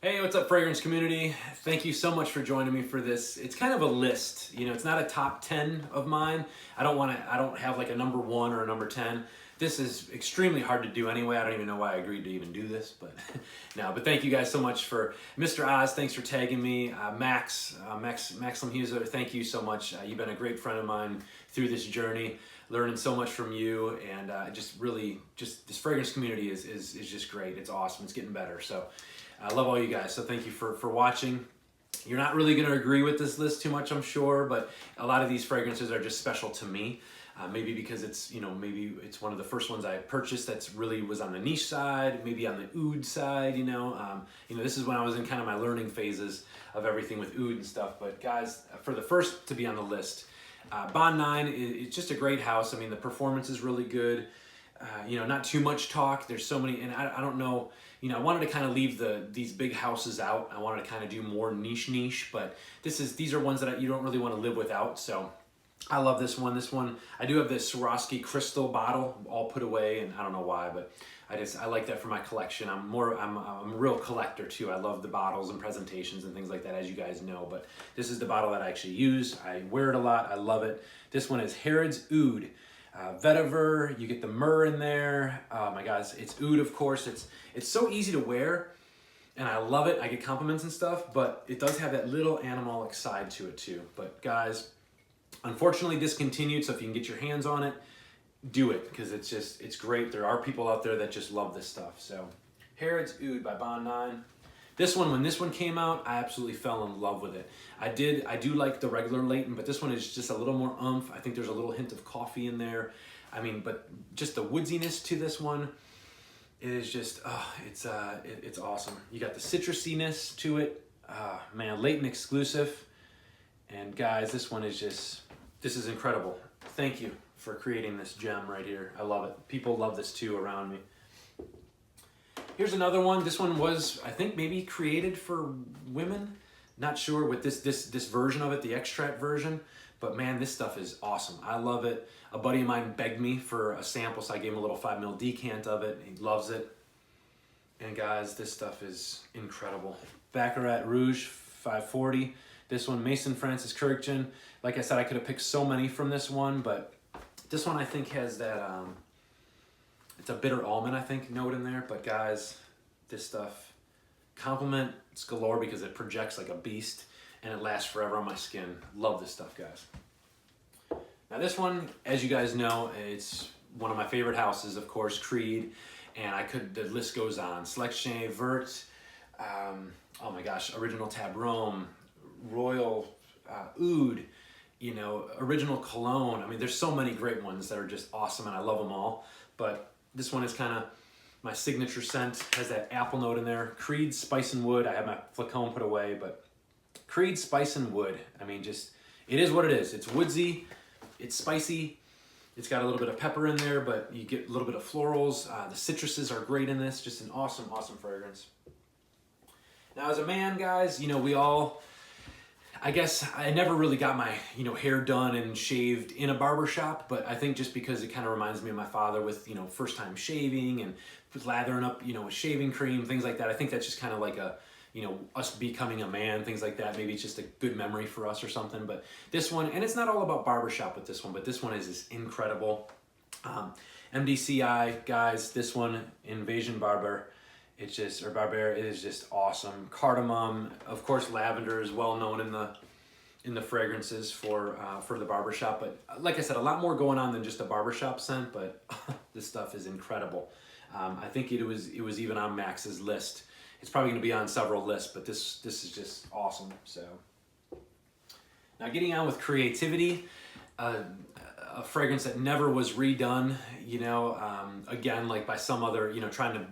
Hey, what's up, fragrance community? Thank you so much for joining me for this. It's kind of a list, it's not a top 10 of mine. I don't have like a number 1 or a number 10. This is extremely hard to do anyway. I don't even know why I agreed to even do this, but no, but thank you guys so much for Mr. Oz. Thanks for tagging me. Max Lemhuser, thank you so much. You've been a great friend of mine through this journey, learning so much from you, and just this fragrance community is just great. It's awesome. It's getting better. So I love all you guys, so thank you for watching. You're not really going to agree with this list too much, I'm sure, but a lot of these fragrances are just special to me. Maybe because it's, maybe it's one of the first ones I purchased that's really was on the niche side, maybe on the oud side, this is when I was in kind of my learning phases of everything with oud and stuff. But guys, for the first to be on the list, Bond 9 is just a great house. I mean, the performance is really good. Not too much talk. There's so many, and I don't know, I wanted to kind of leave these big houses out. I wanted to kind of do more niche, but these are ones that you don't really want to live without. So I love this one. This one, I do have this Swarovski crystal bottle all put away, and I don't know why, but I like that for my collection. I'm a real collector too. I love the bottles and presentations and things like that, as you guys know, but this is the bottle that I actually use. I wear it a lot. I love it. This one is Harrods Oud. Vetiver, you get the myrrh in there. Oh my gosh, it's oud, of course. It's so easy to wear, and I love it. I get compliments and stuff, but it does have that little animalic side to it too. But guys, unfortunately discontinued, so if you can get your hands on it, do it, because it's great. There are people out there that just love this stuff. So Harrods Oud by Bond 9. This one, when this one came out, I absolutely fell in love with it. I do like the regular Leighton, but this one is just a little more oomph. I think there's a little hint of coffee in there. I mean, but just the woodsiness to this one, it is just, it's awesome. You got the citrusiness to it. Man, Leighton exclusive. And guys, this one is this is incredible. Thank you for creating this gem right here. I love it. People love this too around me. Here's another one. This one was, I think, maybe created for women. Not sure with this version of it, the extract version. But man, this stuff is awesome. I love it. A buddy of mine begged me for a sample, so I gave him a little 5 ml decant of it. He loves it. And guys, this stuff is incredible. Baccarat Rouge 540. This one, Mason Francis Kurkdjian. Like I said, I could have picked so many from this one, but this one I think has that, it's a bitter almond, I think, note in there. But guys, this stuff, compliments galore because it projects like a beast and it lasts forever on my skin. Love this stuff, guys. Now this one, as you guys know, it's one of my favorite houses, of course, Creed. And the list goes on. Selection Vert, oh my gosh, Original Tab Rome, Royal Oud, Original Cologne. I mean, there's so many great ones that are just awesome, and I love them all. But this one is kind of my signature scent, has that apple note in there. Creed Spice and Wood, I have my flacon put away, but Creed Spice and Wood, I mean, it is what it is. It's woodsy, it's spicy, it's got a little bit of pepper in there, but you get a little bit of florals. The citruses are great in this, just an awesome, awesome fragrance. Now, as a man, guys, I guess I never really got my, hair done and shaved in a barber shop, but I think just because it kind of reminds me of my father with, first time shaving and lathering up, with shaving cream, things like that. I think that's just kind of like us becoming a man, things like that. Maybe it's just a good memory for us or something. But this one, and it's not all about barbershop with this one, but this one is just incredible. MDCI, guys, this one, Invasion Barber. It is just awesome. Cardamom, of course, lavender is well known in the fragrances for the barbershop. But like I said, a lot more going on than just a barbershop scent. But this stuff is incredible. I think it was even on Max's list. It's probably going to be on several lists, but this is just awesome. So now getting on with creativity. A fragrance that never was redone. Again, like by some other, trying to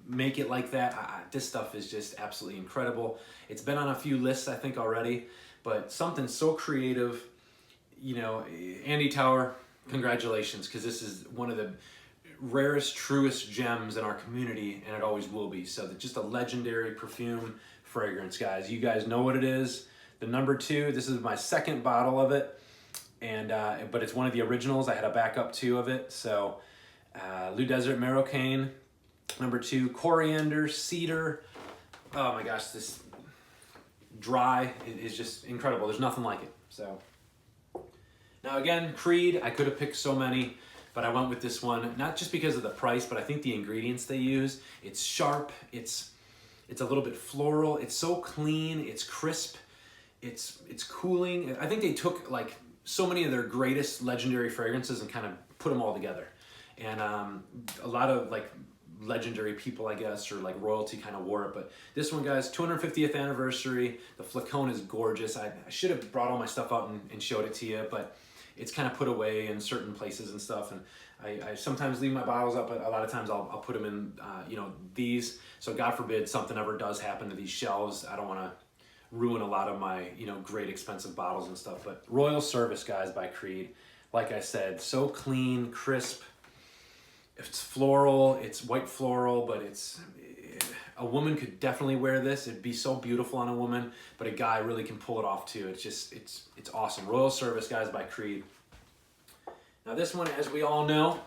make it like that. This stuff is just absolutely incredible. It's been on a few lists, I think, already, but something so creative. Andy Tower, congratulations, because this is one of the rarest, truest gems in our community, and it always will be. So just a legendary perfume fragrance, guys. You guys know what it is. The number 2, this is my second bottle of it, and but it's one of the originals. I had a backup 2 of it. So Lou Desert Marocaine, number 2, coriander, cedar, oh my gosh, this dry is just incredible. There's nothing like it. So now again, Creed, I could have picked so many, but I went with this one, not just because of the price, but I think the ingredients they use. It's sharp, it's a little bit floral, it's so clean, it's crisp, it's cooling. I think they took like so many of their greatest legendary fragrances and kind of put them all together. And a lot of like legendary people, I guess, or like royalty kind of wore it. But this one, guys, 250th anniversary. The flacon is gorgeous. I should have brought all my stuff out and showed it to you, but it's kind of put away in certain places and stuff. And I sometimes leave my bottles up, but a lot of times I'll put them in, you know, these. So God forbid something ever does happen to these shelves. I don't want to ruin a lot of my, you know, great expensive bottles and stuff. But Royal Service, guys, by Creed. Like I said, so clean, crisp. It's floral, it's white floral, but a woman could definitely wear this. It'd be so beautiful on a woman, but a guy really can pull it off too. It's just, it's awesome. Royal Service, guys, by Creed. Now this one, as we all know,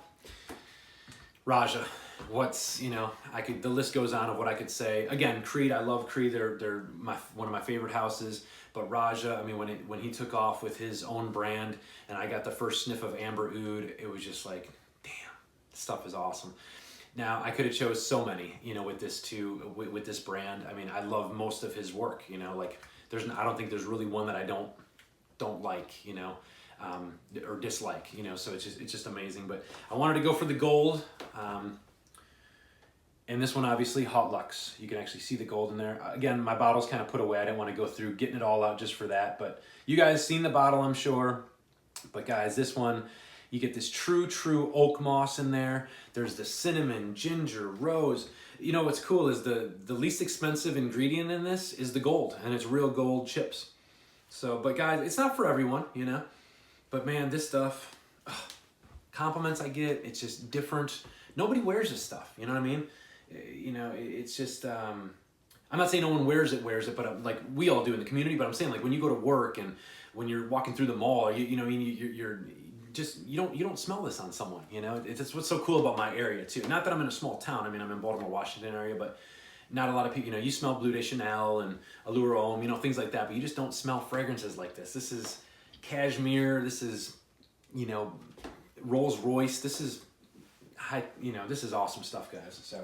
Raja. What's, you know, the list goes on of what I could say. Again, Creed, I love Creed. They're one of my favorite houses. But Raja, I mean, when he took off with his own brand, and I got the first sniff of Amber Oud, it was just like, damn, this stuff is awesome. Now, I could have chose so many, you know, with this too, with this brand. I mean, I love most of his work, you know, like I don't think there's really one that I don't like, you know, or dislike, you know, so it's just amazing. But I wanted to go for the gold. And this one, obviously, Hot Luxe. You can actually see the gold in there. Again, my bottle's kind of put away. I didn't want to go through getting it all out just for that. But you guys seen the bottle, I'm sure. But guys, this one, you get this true oak moss in there. There's the cinnamon, ginger, rose. You know what's cool is the least expensive ingredient in this is the gold. And it's real gold chips. So, but guys, it's not for everyone, you know. But man, this stuff, compliments I get, it's just different. Nobody wears this stuff, you know what I mean? You know, it's just, I'm not saying no one wears it, but like we all do in the community, but I'm saying like when you go to work and when you're walking through the mall, you know, you're just, you don't smell this on someone, you know? It's what's so cool about my area too. Not that I'm in a small town. I mean, I'm in Baltimore, Washington area, but not a lot of people, you know, you smell Bleu de Chanel and Allure Homme, you know, things like that, but you just don't smell fragrances like this. This is cashmere. This is, you know, Rolls Royce. This is high, you know, this is awesome stuff, guys. So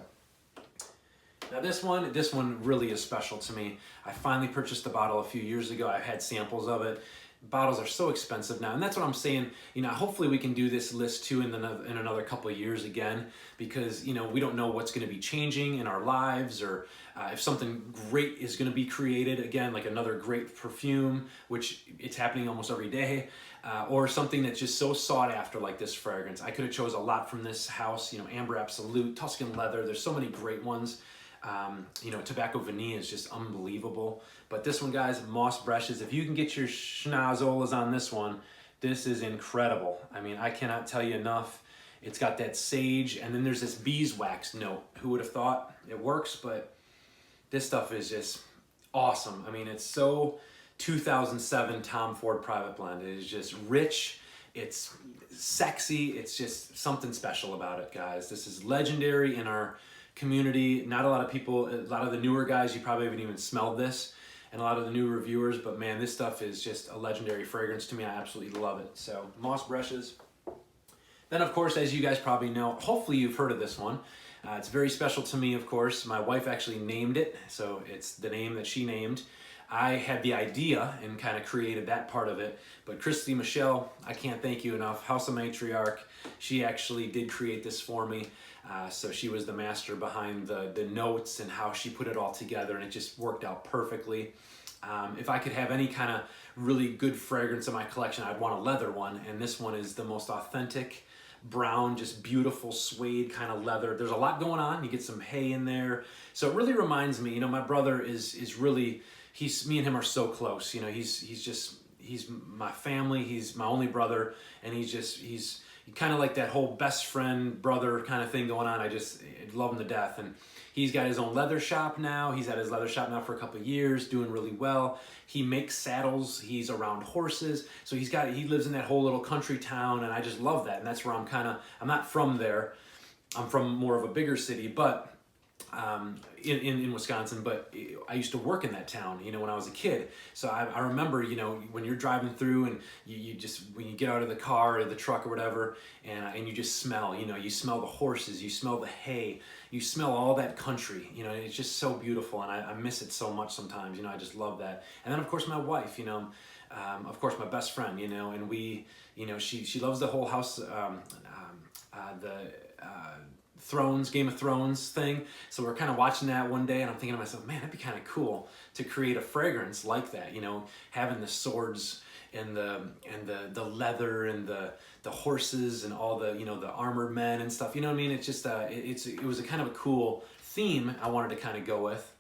now this one really is special to me. I finally purchased the bottle a few years ago. I've had samples of it. Bottles are so expensive now, and that's what I'm saying. You know, hopefully we can do this list too in another couple of years again, because you know we don't know what's going to be changing in our lives, or if something great is going to be created again, like another great perfume, which it's happening almost every day, or something that's just so sought after like this fragrance. I could have chose a lot from this house. You know, Amber Absolute, Tuscan Leather. There's so many great ones. You know, Tobacco Vanille is just unbelievable. But this one, guys, Moss Brushes, if you can get your schnozolas on this one, this is incredible. I mean, I cannot tell you enough. It's got that sage, and then there's this beeswax note. Who would have thought it works? But this stuff is just awesome. I mean, it's so 2007 Tom Ford Private Blend. It is just rich. It's sexy. It's just something special about it, guys. This is legendary in our community. Not a lot of people, a lot of the newer guys, you probably haven't even smelled this, and a lot of the new reviewers, but man, this stuff is just a legendary fragrance to me. I absolutely love it. So Moss Brushes. Then of course, as you guys probably know, hopefully you've heard of this one. It's very special to me, of course. My wife actually named it, so it's the name that she named. I had the idea and kind of created that part of it, but Christy Michelle, I can't thank you enough. House of Matriarch, she actually did create this for me. So she was the master behind the notes and how she put it all together, and it just worked out perfectly. If I could have any kind of really good fragrance in my collection, I'd want a leather one, and this one is the most authentic brown, just beautiful suede kind of leather. There's a lot going on. You get some hay in there. So it really reminds me, you know, my brother is really, me and him are so close. You know, he's my family. He's my only brother, and he's kind of like that whole best friend brother kind of thing going on. I love him to death. And he's got his own leather shop now. He's had his leather shop now for a couple of years, doing really well. He makes saddles. He's around horses. So he lives in that whole little country town, and I just love that. And that's where I'm not from there. I'm from more of a bigger city, but in Wisconsin, but I used to work in that town, you know, when I was a kid. So I remember, you know, when you're driving through and you just, when you get out of the car or the truck or whatever, and you just smell, you know, you smell the horses, you smell the hay, you smell all that country, you know, it's just so beautiful. And I miss it so much sometimes, you know, I just love that. And then of course my wife, you know, of course my best friend, you know, and we, you know, she loves the whole house, Thrones, Game of Thrones thing. So we're kind of watching that one day, and I'm thinking to myself, man, that'd be kind of cool to create a fragrance like that. You know, having the swords and the leather and the horses and all the, you know, the armored men and stuff. You know what I mean? It's just it was a kind of a cool theme I wanted to kind of go with.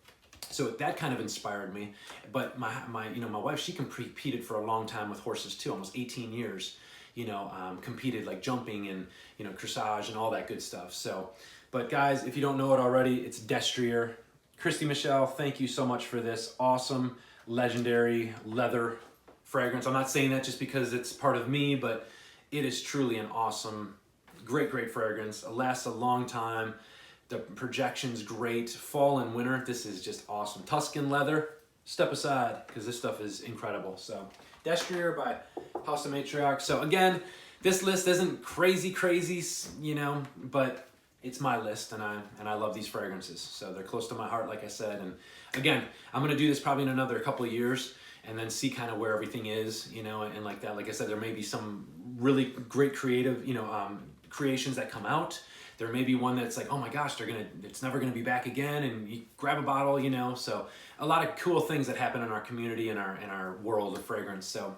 So that kind of inspired me. But my you know, my wife, she competed for a long time with horses too, almost 18 years. You know, competed like jumping and, you know, dressage and all that good stuff. So, but guys, if you don't know it already, it's Destrier. Christy Michelle, thank you so much for this awesome, legendary leather fragrance. I'm not saying that just because it's part of me, but it is truly an awesome, great fragrance. It lasts a long time. The projection's great. Fall and winter, this is just awesome. Tuscan leather, step aside, because this stuff is incredible. So, Destrier by House of Matriarch. So again, this list isn't crazy, you know, but it's my list, and I love these fragrances. So they're close to my heart, like I said. And again, I'm gonna do this probably in another couple of years, and then see kind of where everything is, you know, and like that. Like I said, there may be some really great creative, you know, creations that come out. There may be one that's like, oh my gosh, it's never gonna be back again, and you grab a bottle, you know. So a lot of cool things that happen in our community and our world of fragrance. So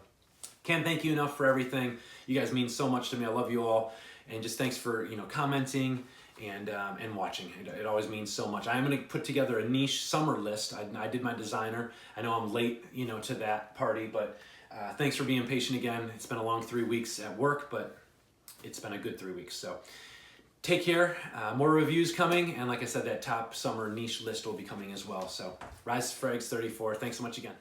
can't thank you enough for everything. You guys mean so much to me. I love you all, and just thanks for, you know, commenting and watching. It always means so much. I am going to put together a niche summer list. I did my designer. I know I'm late, you know, to that party, but thanks for being patient again. It's been a long 3 weeks at work, but it's been a good 3 weeks. So take care. More reviews coming, and like I said, that top summer niche list will be coming as well. So Rise Frags 34. Thanks so much again.